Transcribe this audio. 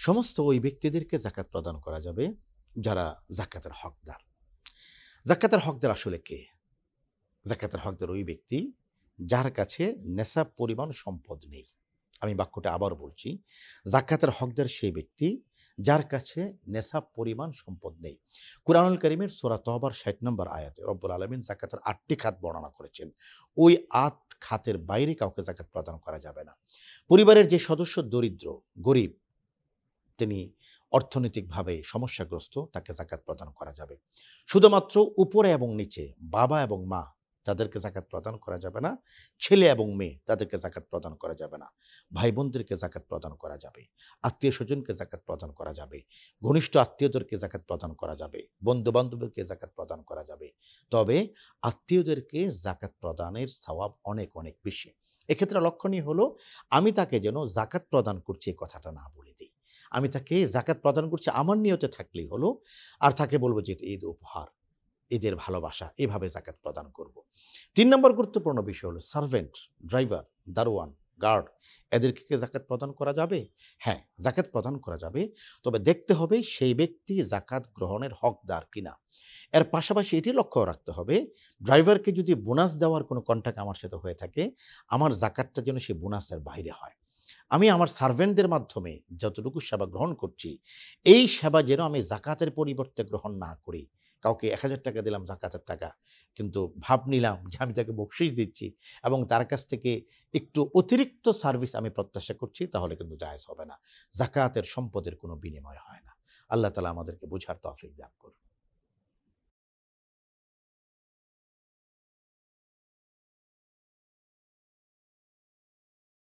সমস্ত ওই ব্যক্তিদেরকে যাকাত প্রদান করা যাবে যারা যাকাতের হকদার। যাকাতের হকদার আসলে কে? যাকাতের হকদার ওই ব্যক্তি যার কাছে নেশাব পরিমাণ সম্পদ নেই। আমি বাক্যটা আবার বলছি, যাকাতের হকদার সেই ব্যক্তি যার কাছে নেশাব পরিমাণ সম্পদ নেই। কুরআনুল কারীমের সূরা তওবার ৬০ নম্বর আয়াতে রব্বুল আলামিন যাকাতের ৮টি খাত বর্ণনা করেছেন। ওই ৮ খাতের বাইরে কাউকে যাকাত প্রদান করা যাবে না। পরিবারের যে সদস্য দরিদ্র, গরিব, তিনি অর্থনৈতিকভাবে সমস্যাগ্রস্ত, তাকে যাকাত প্রদান করা যাবে। শুধুমাত্র উপরে এবং নিচে বাবা এবং মা তাদেরকে যাকাত প্রদান করা যাবে না। ছেলে এবং মেয়ে তাদেরকে যাকাত প্রদান করা যাবে না। ভাই বোনদেরকে যাকাত প্রদান করা যাবে। আত্মীয় স্বজনকে যাকাত প্রদান করা যাবে। ঘনিষ্ঠ আত্মীয়দেরকে যাকাত প্রদান করা যাবে। বন্ধু বান্ধবদেরকে যাকাত প্রদান করা যাবে। তবে আত্মীয়দেরকে যাকাত প্রদানের সওয়াব অনেক অনেক বেশি। এক্ষেত্রে লক্ষণীয় হলো আমি তাকে যেন যাকাত প্রদান করছি এই কথাটা না বলে দিই। আমি তাকে যাকাত প্রদান করছি আমার নিয়তে থাকলেই হলো, আর তাকে বলবো যে এটা ঈদ উপহার, ঈদের ভালোবাসা, এভাবে যাকাত প্রদান করব। ৩ নম্বর গুরুত্বপূর্ণ বিষয় হলো সার্ভেন্ট, ড্রাইভার, দারোয়ান, গার্ড, এদেরকে কি যাকাত প্রদান করা যাবে? হ্যাঁ, যাকাত প্রদান করা যাবে। তবে দেখতে হবে সেই ব্যক্তি যাকাত গ্রহণের হকদার কিনা। এর পাশাপাশি এটি লক্ষ্য রাখতে হবে, ড্রাইভারকে যদি বোনাস দেওয়ার কোনো কন্ট্রাক্ট আমার সাথে হয়ে থাকে, আমার যাকাতটা যেন সে বোনাসের বাইরে হয়। আমি আমার সার্ভেন্টদের মাধ্যমে যতটুকু সেবা গ্রহণ করছি, এই সেবা যেন আমি যাকাতের পরিবর্তে গ্রহণ না করি। কাউকে ১,০০০ টাকা দিলাম যাকাতের টাকা, কিন্তু ভাব নিলাম যে আমি তাকে বকশিশ দিচ্ছি এবং তার কাছ থেকে একটু অতিরিক্ত সার্ভিস আমি প্রত্যাশা করছি, তাহলে কিন্তু জায়েজ হবে না। যাকাতের সম্পদের কোনো বিনিময় হয় না। আল্লাহ তাআলা আমাদেরকে বোঝার তৌফিক দান করুন।